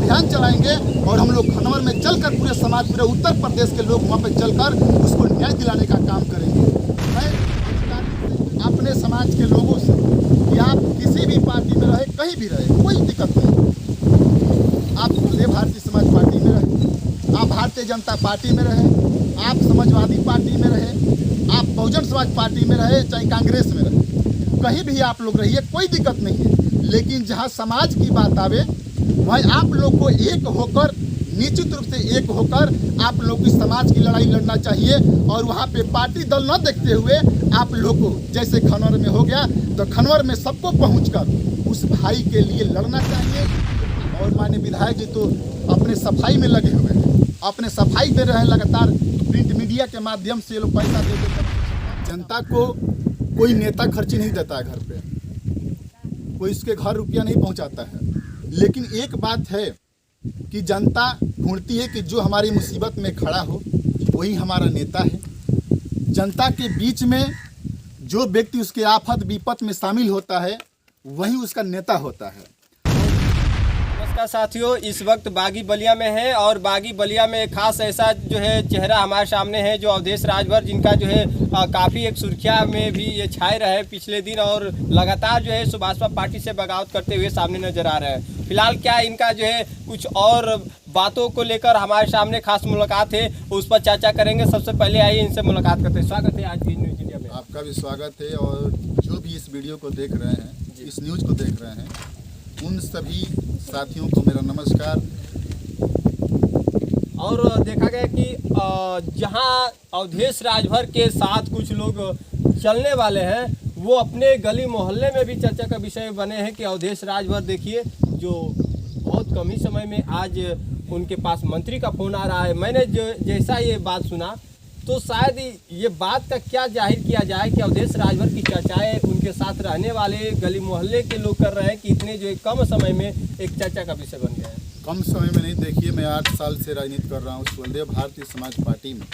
अभियान चलाएंगे और हम लोग खनवर में चलकर पूरे समाज, पूरे उत्तर प्रदेश के लोग वहाँ पर चलकर उसको न्याय दिलाने का काम करेंगे। मैं अपने समाज के लोगों से कि आप किसी भी पार्टी में रहे, कहीं भी रहे, कोई दिक्कत नहीं। आप भारतीय समाज पार्टी में रहे, आप भारतीय जनता पार्टी में रहे, आप समाजवादी पार्टी में रहे, आप बहुजन समाज पार्टी में रहे, चाहे कांग्रेस में रहे, कहीं भी आप लोग रहिए, कोई दिक्कत नहीं है। लेकिन जहां समाज की बात आवे वहीं आप लोग को एक होकर, निश्चित रूप से एक होकर आप लोग की समाज की लड़ाई लड़ना चाहिए। और वहां पे पार्टी दल न देखते हुए आप लोग को, जैसे खनवर में हो गया, तो खनवर में सबको पहुंचकर उस भाई के लिए लड़ना चाहिए। और माननीय विधायक जी तो अपने सफाई में लगे हुए हैं, अपने सफाई दे रहे हैं लगातार। प्रिंट मीडिया के माध्यम से ये लोग पैसा दे देकर जनता को, कोई नेता खर्ची नहीं देता है घर पे, कोई इसके घर रुपया नहीं पहुंचाता है। लेकिन एक बात है कि जनता ढूंढती है कि जो हमारी मुसीबत में खड़ा हो वही हमारा नेता है। जनता के बीच में जो व्यक्ति उसके आफत विपत में शामिल होता है वही उसका नेता होता है। नमस्कार साथियों, इस वक्त बागी बलिया में है और बागी बलिया में एक खास ऐसा जो है चेहरा हमारे सामने है जो अवधेश राजभर, जिनका जो है काफ़ी एक सुर्खियाँ में भी ये छाए रहे पिछले दिन और लगातार जो है सुभाषपा पार्टी से बगावत करते हुए सामने नजर आ रहे हैं। फिलहाल क्या इनका जो है कुछ और बातों को लेकर हमारे सामने खास मुलाकात है, उस पर चर्चा करेंगे। सबसे पहले आइए इनसे मुलाकात करते हैं। स्वागत है आज भी न्यूज़ इंडिया में। आपका भी स्वागत है। और जो भी इस वीडियो को देख रहे हैं, इस न्यूज़ को देख रहे हैं, उन सभी साथियों को मेरा नमस्कार। और देखा गया कि जहां अवधेश राजभर के साथ कुछ लोग चलने वाले हैं, वो अपने गली मोहल्ले में भी चर्चा का विषय बने हैं कि अवधेश राजभर देखिए, जो बहुत कम ही समय में आज उनके पास मंत्री का फ़ोन आ रहा है। मैंने जैसा ये बात सुना तो शायद ये बात का क्या जाहिर किया जाए कि अवधेश राजभर की चर्चाएं उनके साथ रहने वाले गली मोहल्ले के लोग कर रहे हैं कि इतने जो कम समय में एक चर्चा का विषय बन गया है। कम समय में नहीं, देखिए मैं 8 साल से राजनीति कर रहा हूँ स्वदेव भारतीय समाज पार्टी में।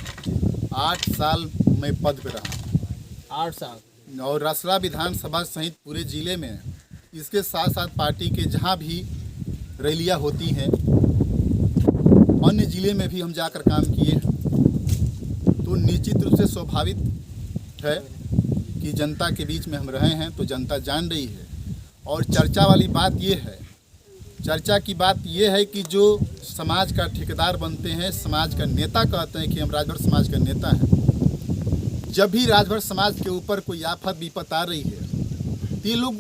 8 साल मैं पद पे रहा। 8 साल। और रसला विधानसभा सहित पूरे ज़िले में, इसके साथ साथ पार्टी के जहाँ भी रैलियाँ होती हैं, अन्य ज़िले में भी हम जाकर काम किए हैं। तो निश्चित रूप से स्वाभाविक है कि जनता के बीच में हम रहे हैं तो जनता जान रही है। और चर्चा वाली बात ये है, चर्चा की बात ये है कि जो समाज का ठेकेदार बनते हैं, समाज का नेता कहते हैं कि हम राजभर समाज का नेता हैं, जब भी राजभर समाज के ऊपर कोई आफत विपत आ रही है तो ये लोग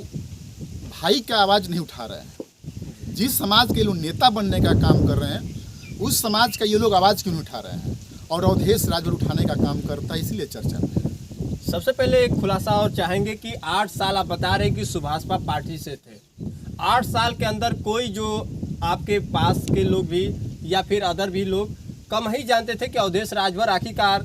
भाई का आवाज़ नहीं उठा रहे हैं। जिस समाज के लोग नेता बनने का काम कर रहे हैं उस समाज का ये लोग आवाज़ क्यों नहीं उठा रहे हैं, और अवधेश राजभर उठाने का काम करता है, इसलिए चर्चा है। सबसे पहले एक खुलासा और चाहेंगे कि 8 साल आप बता रहे कि सुभाषपा पार्टी से थे। 8 साल के अंदर कोई जो आपके पास के लोग भी या फिर अदर भी लोग कम ही जानते थे कि अवधेश राजभर आखिरकार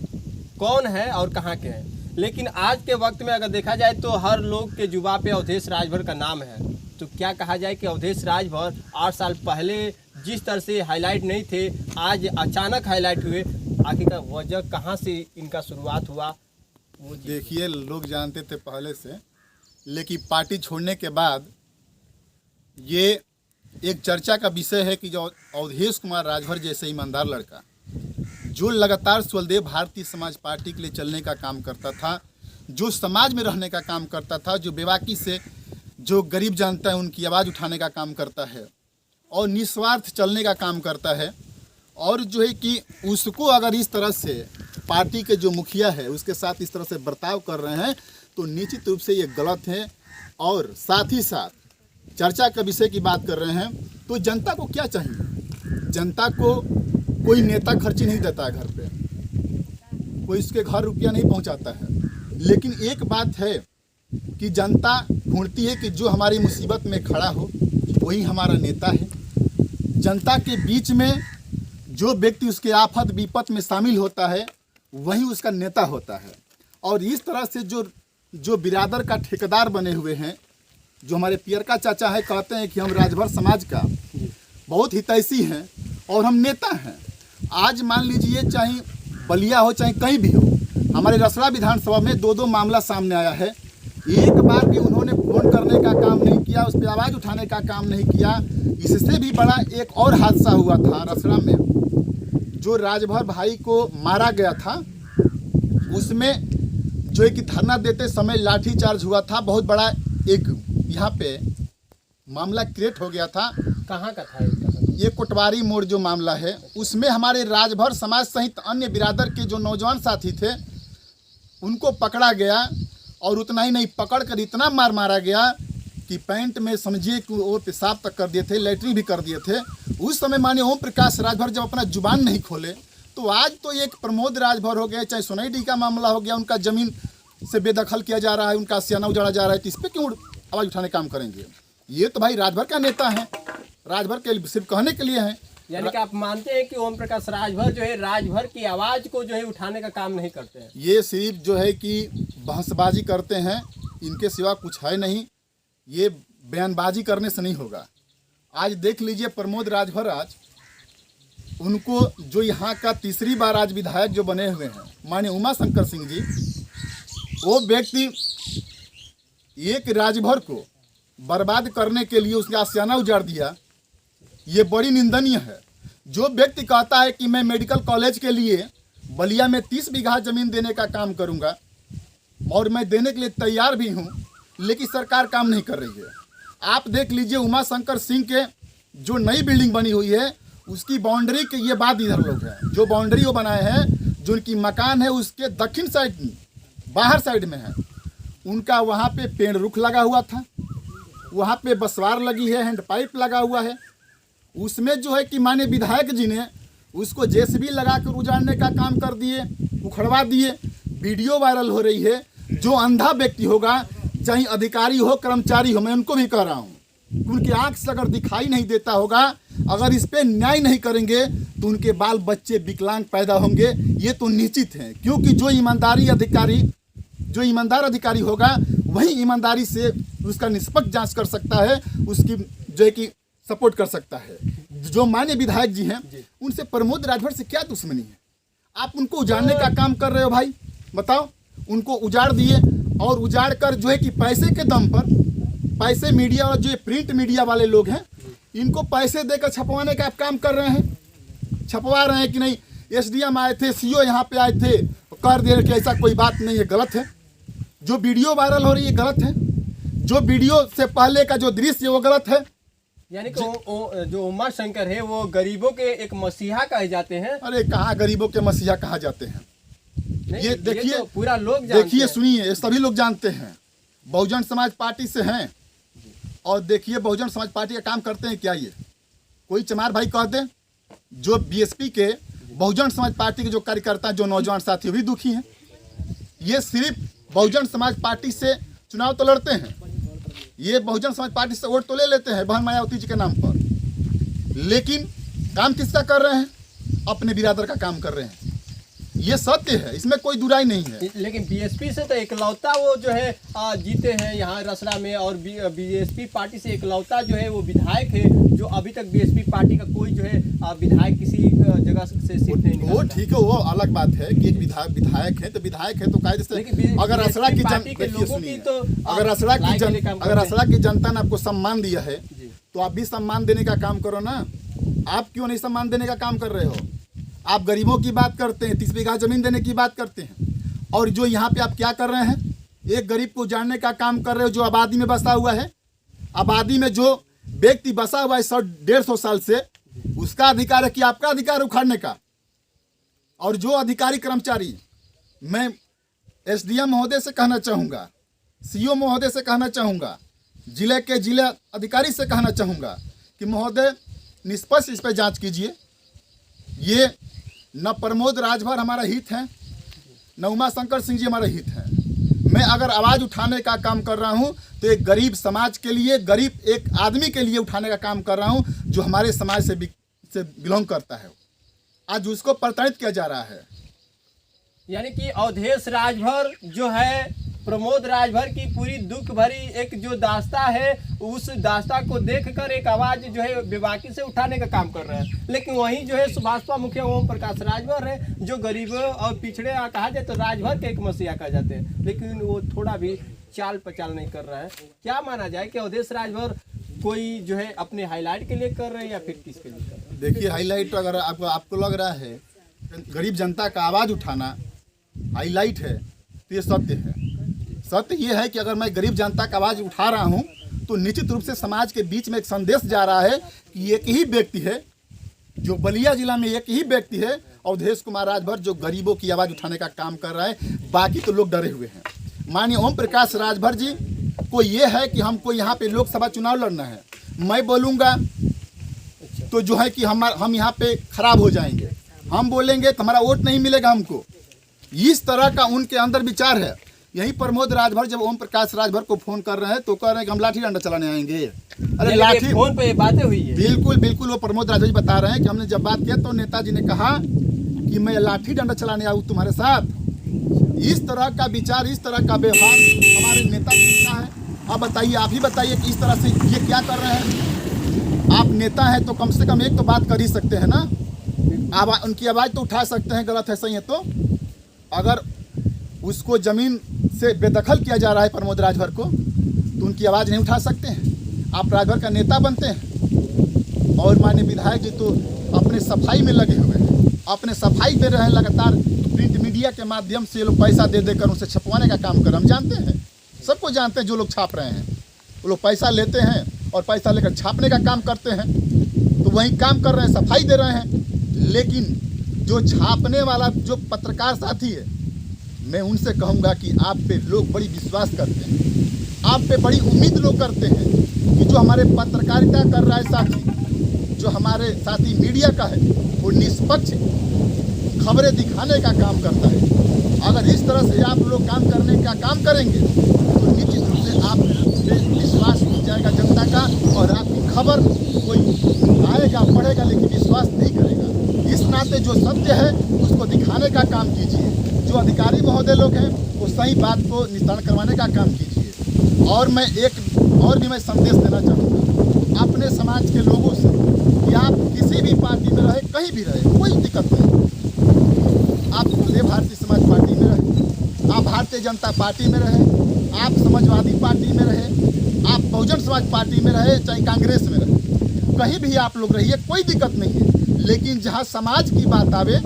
कौन है और कहाँ के हैं। लेकिन आज के वक्त में अगर देखा जाए तो हर लोग के जुबान पे अवधेश राजभर का नाम है। तो क्या कहा जाए कि अवधेश राजभर 8 साल पहले जिस तरह से हाईलाइट नहीं थे, आज अचानक हाईलाइट हुए, आखिरकार वजह कहाँ से इनका शुरुआत हुआ? वो देखिए, लोग जानते थे पहले से, लेकिन पार्टी छोड़ने के बाद ये एक चर्चा का विषय है कि जो अवधेश कुमार राजभर जैसे ईमानदार लड़का, जो लगातार स्वदेव भारतीय समाज पार्टी के लिए चलने का काम करता था, जो समाज में रहने का काम करता था, जो बेबाकी से जो गरीब जनता है उनकी आवाज़ उठाने का काम करता है और निस्वार्थ चलने का काम करता है, और जो है कि उसको अगर इस तरह से पार्टी के जो मुखिया है उसके साथ इस तरह से बर्ताव कर रहे हैं तो निश्चित रूप से ये गलत है। और साथ ही साथ चर्चा का विषय की बात कर रहे हैं तो जनता को क्या चाहिए? जनता को कोई नेता खर्ची नहीं देता है घर पे, कोई इसके घर रुपया नहीं पहुंचाता है। लेकिन एक बात है कि जनता ढूंढती है कि जो हमारी मुसीबत में खड़ा हो वही हमारा नेता है। जनता के बीच में जो व्यक्ति उसके आफत विपत में शामिल होता है वही उसका नेता होता है। और इस तरह से जो बिरादर का ठेकेदार बने हुए हैं, जो हमारे पियरका चाचा है, कहते हैं कि हम राजभर समाज का बहुत हितैषी हैं और हम नेता हैं। आज मान लीजिए चाहे बलिया हो चाहे कहीं भी हो, हमारे रसला विधानसभा में 2 मामला सामने आया है। एक बार भी उन्होंने फोन आंदोलन करने का काम नहीं किया, उस पर आवाज़ उठाने का काम नहीं किया। इससे भी बड़ा एक और हादसा हुआ था रसड़ा में, जो राजभर भाई को मारा गया था, उसमें जो है कि धरना देते समय लाठीचार्ज हुआ था। बहुत बड़ा एक यहाँ पे मामला क्रिएट हो गया था। कहाँ का था ये? ये कोटवारी मोड़ जो मामला है, उसमें हमारे राजभर समाज सहित अन्य बिरादर के जो नौजवान साथी थे उनको पकड़ा गया, और उतना ही नहीं, पकड़कर इतना मारा गया कि पैंट में समझिए कि वो पेशाब तक कर दिए थे, लेटरिन भी कर दिए थे। उस समय माननीय ओम प्रकाश राजभर जब अपना जुबान नहीं खोले, तो आज तो एक प्रमोद राजभर हो गए, चाहे सोनाईडी का मामला हो गया, उनका ज़मीन से बेदखल किया जा रहा है, उनका सियाना उजाड़ा जा रहा है, तो इस पर क्यों आवाज़ उठाने काम करेंगे? ये तो भाई राजभर का नेता है, राजभर के सिर्फ कहने के लिए हैं। यानी कि आप मानते हैं कि ओम प्रकाश राजभर जो है राजभर की आवाज़ को जो है उठाने का काम नहीं करते हैं? ये सिर्फ जो है कि बहसबाजी करते हैं, इनके सिवा कुछ है नहीं। ये बयानबाजी करने से नहीं होगा। आज देख लीजिए प्रमोद राजभर, आज उनको जो यहाँ का तीसरी बार आज विधायक जो बने हुए हैं माननीय उमा शंकर सिंह जी, वो व्यक्ति एक राजभर को बर्बाद करने के लिए उसका आशियाना उजाड़ दिया। ये बड़ी निंदनीय है। जो व्यक्ति कहता है कि मैं मेडिकल कॉलेज के लिए बलिया में 30 बीघा ज़मीन देने का काम करूंगा और मैं देने के लिए तैयार भी हूं, लेकिन सरकार काम नहीं कर रही है। आप देख लीजिए उमा शंकर सिंह के जो नई बिल्डिंग बनी हुई है, उसकी बाउंड्री के ये बात इधर लोग हैं, जो बाउंड्री वो बनाए हैं, जो उनकी मकान है उसके दक्षिण साइड में, बाहर साइड में है, उनका वहाँ पे पेड़ रुख लगा हुआ था, वहाँ पे बसवार लगी है, हैंड पाइप लगा हुआ है। उसमें जो है कि माननीय विधायक जी ने उसको जेसीबी लगा कर उजाड़ने का काम कर दिए, उखड़वा दिए। वीडियो वायरल हो रही है। जो अंधा व्यक्ति होगा, चाहे अधिकारी हो कर्मचारी हो, मैं उनको भी कह रहा हूँ, उनकी आंख से अगर दिखाई नहीं देता होगा, अगर इस पर न्याय नहीं करेंगे तो उनके बाल बच्चे विकलांग पैदा होंगे। ये तो निश्चित है, क्योंकि जो ईमानदार अधिकारी होगा वही ईमानदारी से उसका निष्पक्ष जांच कर सकता है, उसकी जो है कि सपोर्ट कर सकता है। जो माननीय विधायक जी हैं, उनसे प्रमोद राजभर से क्या दुश्मनी है? आप उनको उजाड़ने का काम कर रहे हो भाई, बताओ। उनको उजाड़ दिए, और उजाड़ कर जो है कि पैसे के दम पर, पैसे मीडिया और जो प्रिंट मीडिया वाले लोग हैं, इनको पैसे देकर छपवाने का आप काम कर रहे हैं। छपवा रहे हैं कि नहीं, एसडीएम आए थे, सीओ यहाँ पे आए थे, कर दे कि ऐसा कोई बात नहीं है, गलत है। जो वीडियो वायरल हो रही है गलत है, जो वीडियो से पहले का जो दृश्य है वो गलत है। यानी कि जो उमा शंकर है वो गरीबों के एक मसीहा कहे जाते हैं। अरे कहाँ गरीबों के मसीहा कहा जाते हैं? ये देखिए, तो पूरा लोग जानते देखिए, हैं। सुनिए, सभी लोग जानते हैं, बहुजन समाज पार्टी से हैं। और देखिए बहुजन समाज पार्टी का काम करते हैं क्या? ये कोई चमार भाई कह दे, जो बीएसपी के बहुजन समाज पार्टी के जो कार्यकर्ता, जो नौजवान साथी भी दुखी हैं। ये सिर्फ बहुजन समाज पार्टी से चुनाव तो लड़ते हैं, ये बहुजन समाज पार्टी से वोट तो ले लेते हैं बहन मायावती जी के नाम पर, लेकिन काम किसका कर रहे हैं? अपने बिरादर का काम कर रहे हैं। ये सत्य है, इसमें कोई दुराई नहीं है। लेकिन बीएसपी से तो इकलौता वो जो है जीते हैं यहाँ रसड़ा में, और बीएसपी पार्टी से इकलौता जो है वो विधायक है, जो अभी तक बीएसपी पार्टी का कोई जो है विधायक किसी जगह से सीट नहीं निकाला। वो ठीक है, वो अलग बात है कि एक विधायक है तो कायदे से, अगर रसड़ा की जनता ने आपको सम्मान दिया है तो आप भी सम्मान देने का काम करो ना। आप क्यों नहीं सम्मान देने का काम कर रहे हो? आप गरीबों की बात करते हैं, 30 बीघा जमीन देने की बात करते हैं, और जो यहाँ पे आप क्या कर रहे हैं? एक गरीब को जानने का काम कर रहे हो, जो आबादी में बसा हुआ है। आबादी में जो व्यक्ति बसा हुआ है 100-150 साल से, उसका अधिकार है कि आपका अधिकार उखाड़ने का। और जो अधिकारी कर्मचारी, मैं एसडीएम महोदय से कहना चाहूँगा, सीओ महोदय से कहना चाहूँगा, जिला अधिकारी से कहना चाहूँगा कि महोदय निष्पक्ष इस पर जाँच कीजिए। ये न प्रमोद राजभर हमारा हित है, न उमा शंकर सिंह जी हमारा हित है। मैं अगर आवाज़ उठाने का काम कर रहा हूं तो एक गरीब समाज के लिए, गरीब एक आदमी के लिए उठाने का काम कर रहा हूं, जो हमारे समाज से बिलोंग करता है। आज उसको प्रताड़ित किया जा रहा है। यानी कि अवधेश राजभर जो है प्रमोद राजभर की पूरी दुख भरी एक जो दास्ता है, उस दास्ता को देखकर एक आवाज़ जो है बेबाकी से उठाने का काम कर रहे हैं। लेकिन वहीं जो है सुभाषपा मुखिया ओम प्रकाश राजभर है, जो गरीबों और पिछड़े कहा जाए तो राजभर के एक मसीहा कहा जाते हैं, लेकिन वो थोड़ा भी चाल पचाल नहीं कर रहा है। क्या माना जाए कि अवधेश राजभर कोई जो है अपने हाईलाइट के लिए कर रहे हैं या फिर किसके लिए कर रहे हैं? देखिए, हाईलाइट अगर आपको लग रहा है गरीब जनता का आवाज़ उठाना हाईलाइट है तो ये सत्य है। सत्य ये है कि अगर मैं गरीब जनता का आवाज़ उठा रहा हूँ तो निश्चित रूप से समाज के बीच में एक संदेश जा रहा है कि एक ही व्यक्ति है, जो बलिया जिला में एक ही व्यक्ति है, अवधेश कुमार राजभर, जो गरीबों की आवाज़ उठाने का काम कर रहा है। बाकी तो लोग डरे हुए हैं। माननीय ओम प्रकाश राजभर जी को ये है कि हमको यहाँ पे लोकसभा चुनाव लड़ना है, मैं बोलूँगा तो जो है कि हम यहाँ पे खराब हो जाएंगे, हम बोलेंगे तो हमारा वोट नहीं मिलेगा हमको। इस तरह का उनके अंदर विचार है। यही प्रमोद राजभर जब ओम प्रकाश राजभर को फोन कर रहे हैं तो कह रहे हैं कि हम लाठी डंडा चलाने आएंगे। अरे लाठी, फोन पे बातें हुई है। बिल्कुल बिल्कुल, वो प्रमोद राजभर जी बता रहे हैं कि हमने जब बात किया तो नेताजी ने कहा कि मैं लाठी डंडा चलाने आऊँ तुम्हारे साथ। इस तरह का विचार, इस तरह का व्यवहार हमारे नेता का है। अब बताइए, आप ही बताइए कि इस तरह से ये क्या कर रहे हैं। आप नेता हैं तो कम से कम एक तो बात कर ही सकते हैं ना, आप उनकी आवाज़ तो उठा सकते हैं। गलत है सही है तो अगर उसको ज़मीन से बेदखल किया जा रहा है प्रमोद राजभर को, तो उनकी आवाज़ नहीं उठा सकते हैं। आप राजभर का नेता बनते हैं और माननीय विधायक जी तो अपने सफाई में लगे हुए हैं, अपने सफाई दे रहे हैं लगातार। प्रिंट मीडिया के माध्यम से ये लोग पैसा दे देकर उनसे छपवाने का काम कर रहे हैं। हम जानते हैं, सबको जानते हैं, जो लोग छाप रहे हैं वो लोग पैसा लेते हैं और पैसा लेकर छापने का काम करते हैं। तो वही काम कर रहे हैं, सफाई दे रहे हैं। लेकिन जो छापने वाला जो पत्रकार साथी है, मैं उनसे कहूँगा कि आप पे लोग बड़ी विश्वास करते हैं, आप पे बड़ी उम्मीद लोग करते हैं कि जो हमारे पत्रकारिता कर रहा है साथी, जो हमारे साथी मीडिया का है, वो निष्पक्ष खबरें दिखाने का काम करता है। अगर इस तरह से आप लोग काम करने का काम करेंगे तो निश्चित रूप से आप पे विश्वास हो जाएगा जनता का, और आपकी खबर कोई आएगा पढ़ेगा लेकिन विश्वास नहीं करेगा। इस नाते जो सत्य है उसको दिखाने का काम कीजिए। जो अधिकारी महोदय लोग हैं वो सही बात को निस्तारण करवाने का काम कीजिए। और मैं एक और भी मैं संदेश देना चाहूँगा अपने समाज के लोगों से कि आप किसी भी पार्टी में रहे, कहीं भी रहे, कोई दिक्कत नहीं। आप खुले भारतीय समाज पार्टी में रहे, आप भारतीय जनता पार्टी में रहे, आप समाजवादी पार्टी में रहे, आप बहुजन समाज पार्टी में रहे, चाहे कांग्रेस में रहे, कहीं भी आप लोग रहिए, कोई दिक्कत नहीं है। लेकिन जहाँ समाज की बात आवे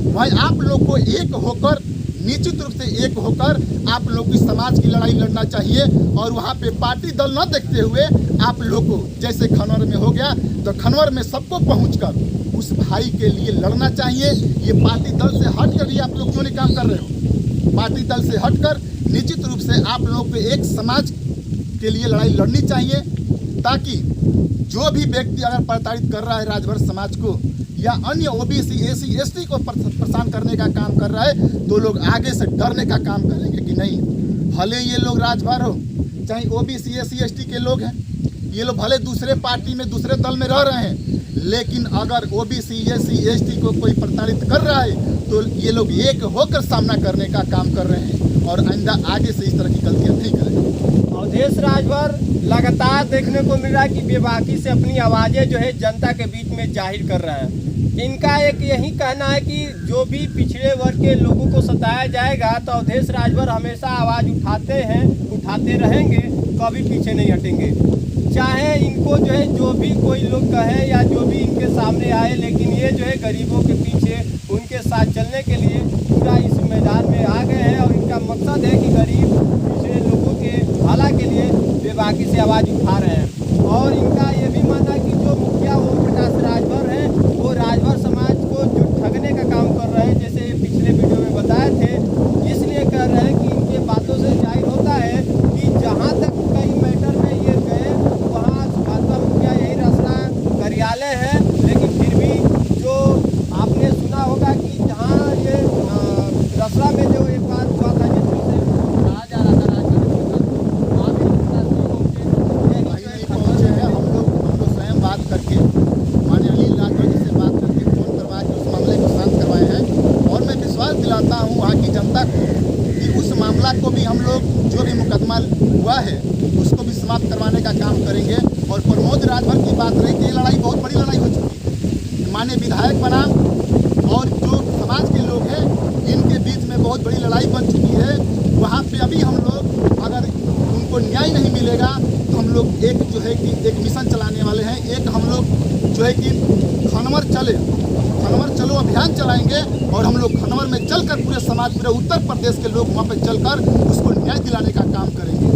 वहीं आप लोग को एक होकर, निश्चित रूप से एक होकर आप लोग की समाज की लड़ाई लड़ना चाहिए। और वहाँ पे पार्टी दल न देखते हुए आप लोग को, जैसे खनौर में हो गया तो खनौर में सबको पहुँचकर उस भाई के लिए लड़ना चाहिए। ये पार्टी दल से हट कर ही आप लोग क्यों नहीं काम कर रहे हो? पार्टी दल से हटकर निश्चित रूप से आप लोग को एक समाज के लिए लड़ाई लड़नी चाहिए, ताकि जो भी व्यक्ति अगर प्रताड़ित कर रहा है राजभर समाज को या अन्य ओबीसी एसी एसटी को परेशान करने का काम कर रहा है, तो लोग आगे से डरने का काम करेंगे कि नहीं, भले ये लोग राजभर हो, चाहे ओबीसी एसी एसटी के लोग हैं, ये लोग भले दूसरे पार्टी में दूसरे दल में रह रहे हैं, लेकिन अगर ओबीसी एसी एसटी को कोई प्रताड़ित कर रहा है तो ये लोग एक होकर सामना करने का काम कर रहे हैं और आइंदा आगे से इस तरह की गलतियां नहीं करेंगे। अवधेश राजभर लगातार देखने को मिल रहा है कि बेबाकी से अपनी आवाज़ें जो है जनता के बीच में जाहिर कर रहा है। इनका एक यही कहना है कि जो भी पिछड़े वर्ग के लोगों को सताया जाएगा तो अवधेश राजभर हमेशा आवाज़ उठाते हैं, उठाते रहेंगे, कभी पीछे नहीं हटेंगे। चाहे इनको जो है जो भी कोई लोग कहे या जो भी इनके सामने आए, लेकिन ये जो है गरीबों के पीछे उनके साथ चलने के लिए पूरा इस मैदान में आ गए हैं। और इनका मकसद है कि गरीब पिछड़े लोगों के भला के लिए बेबाकी से आवाज़ उठा रहे हैं। और इनका ये भी मानना है कि जो मुखिया ओम प्रकाश राजभर हैं वो राजभर समाज को जो ठगने का काम कर रहे हैं, जैसे पिछले वीडियो में बताए थे। इसलिए कह रहे हैं कि इनके बातों से जाहिर होता है कि जहाँ तक कई मैटर में ये गए वहाँ भाजपा मुखिया यही रसना कार्यालय है, लेकिन फिर भी जो आपने सुना होगा कि जहाँ ये रसला में जो एक बात हुआ था जिसमें कहा जा रहा था वहाँ भी पहुँचे हैं। हम लोग स्वयं बात करके माननीय अनिल राजभर जी से बात करके फोन करवा के उस मामले को शांत करवाए हैं। और मैं विश्वास दिलाता हूँ वहाँ की जनता को कि उस मामला को भी हम लोग, जो भी मुकदमा हुआ है उसको भी समाप्त करवाने का काम करेंगे। और प्रमोद राजभर की बात रही कि ये लड़ाई बहुत बड़ी लड़ाई हो चुकी है। माननीय विधायक बनाम और जो समाज के लोग हैं इनके बीच में बहुत बड़ी लड़ाई बन चुकी है। वहाँ पे अभी हम लोग अगर मिलेगा तो हम लोग एक जो है कि एक मिशन चलाने वाले हैं। एक हम लोग जो है कि खनवर चलो अभियान चलाएंगे और हम लोग खनवर में चलकर पूरे समाज, पूरे उत्तर प्रदेश के लोग वहाँ पे चलकर उसको न्याय दिलाने का काम करेंगे।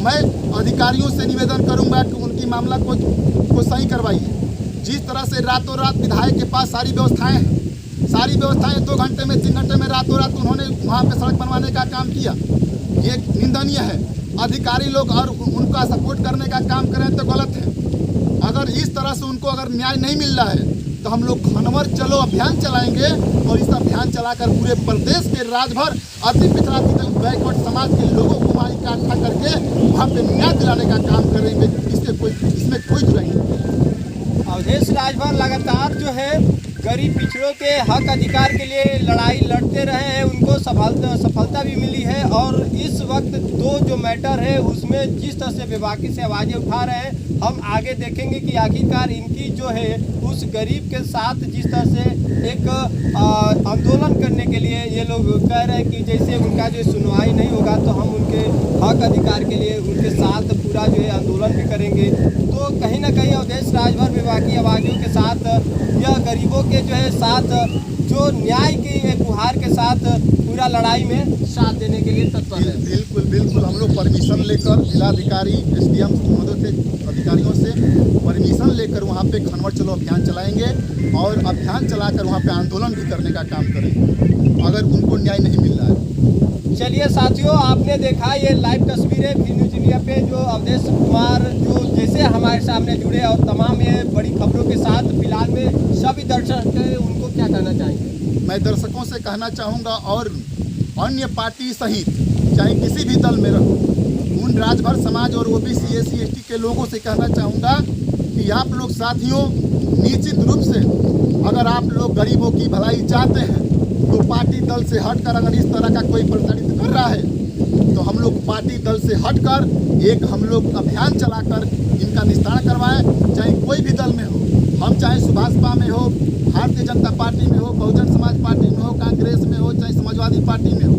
मैं अधिकारियों से निवेदन करूँगा कि उनकी मामला को सही करवाइए। जिस तरह से रातों रात विधायक के पास सारी व्यवस्थाएं हैं, 2 घंटे में 3 घंटे में रातों रात उन्होंने वहाँ पे सड़क बनवाने का काम किया, ये निंदनीय है। अधिकारी लोग और उनका सपोर्ट करने का काम करें तो गलत है। अगर इस तरह से उनको अगर न्याय नहीं मिल रहा है तो हम लोग खनवर चलो अभियान चलाएंगे और इस अभियान चलाकर पूरे प्रदेश के राजभर अति पिछड़ा बैकवर्ड समाज के लोगों को वहाँ इकट्ठा करके वहाँ पे न्याय दिलाने का काम करेंगे। इसमें कोई दुराई नहीं। अवधेश राजभर लगातार जो है गरीब पिछड़ों के हक अधिकार के लिए लड़ाई लड़ते रहे हैं, उनको सफलता भी मिली है। और इस वक्त 2 जो मैटर है उसमें जिस तरह से बेबाकी से आवाज़ें उठा रहे हैं, हम आगे देखेंगे कि आखिरकार इनकी जो है उस गरीब के साथ जिस तरह से एक आंदोलन करने के लिए ये लोग कह रहे हैं कि जैसे उनका जो सुनवाई नहीं होगा तो हम उनके हक अधिकार के लिए उनके साथ पूरा जो है आंदोलन भी करेंगे। तो कहीं ना कहीं अवधेश राजभर बेबाकी आवाज़ों के साथ यह गरीबों के जो है साथ जो न्याय की गुहार के साथ पूरा लड़ाई में साथ देने के लिए तत्पर है। बिल्कुल हम लोग परमिशन लेकर जिलाधिकारी SDM मदद से अधिकारियों से परमिशन लेकर वहाँ पे खनवर चलो अभियान चलाएंगे और अभियान चलाकर वहाँ पे आंदोलन भी करने का काम करेंगे अगर उनको न्याय नहीं मिल रहा है। चलिए साथियों, आपने देखा ये लाइव तस्वीरें भी न्यूज़ इंडिया पे जो अवधेश कुमार जो जैसे हमारे सामने जुड़े और तमाम ये बड़ी खबरों के साथ फिलहाल में सभी दर्शक हैं, उनको क्या कहना चाहेंगे? मैं दर्शकों से कहना चाहूँगा और अन्य पार्टी सहित चाहे किसी भी दल में रहो, उन राजभर समाज और OBC SC ST के लोगों से कहना चाहूँगा कि आप लोग साथियों निश्चित रूप से अगर आप लोग गरीबों की भलाई चाहते हैं तो पार्टी दल से हटकर अगर इस तरह का कोई प्रताड़ित कर रहा है तो हम लोग पार्टी दल से हटकर एक हम लोग अभियान चलाकर इनका निस्तारण करवाएं। चाहे कोई भी दल में हो, हम चाहे सुभाषपा में हो, भारतीय जनता पार्टी में हो, बहुजन समाज पार्टी में हो, कांग्रेस में हो, चाहे समाजवादी पार्टी में हो,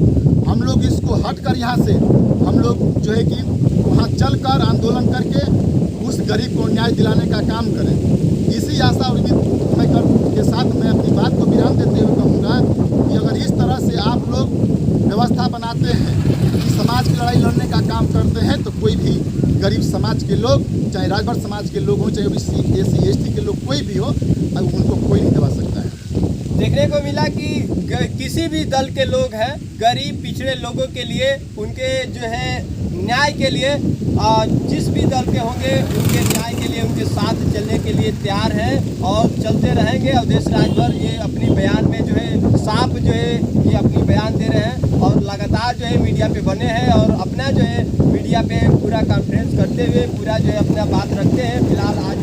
हम लोग इसको हटकर यहाँ से हम लोग जो है कि वहाँ चलकर आंदोलन करके उस गरीब को न्याय दिलाने का काम करें। इसी आशा और उम्मीद के साथ मैं अपनी बात को विराम देते हुए कहूँगा कि अगर इस तरह से आप लोग व्यवस्था बनाते हैं कि समाज की लड़ाई लड़ने का काम करते हैं तो कोई भी गरीब समाज के लोग, चाहे राजभर समाज के लोग हों, चाहे OBC SC ST के लोग कोई भी हो, उनको कोई नहीं दबा सकता है। देखने को मिला कि किसी भी दल के लोग हैं, गरीब पिछड़े लोगों के लिए, उनके जो है न्याय के लिए जिस भी दल के होंगे उनके न्याय के लिए उनके साथ चलने के लिए तैयार हैं और चलते रहेंगे। अवधेश राजभर ये अपनी बयान में जो है साफ जो है ये अपनी बयान दे रहे हैं और लगातार जो है मीडिया पे बने हैं और अपना जो है मीडिया पे पूरा कॉन्फ्रेंस करते हुए पूरा जो है अपना बात रखते हैं। फिलहाल आज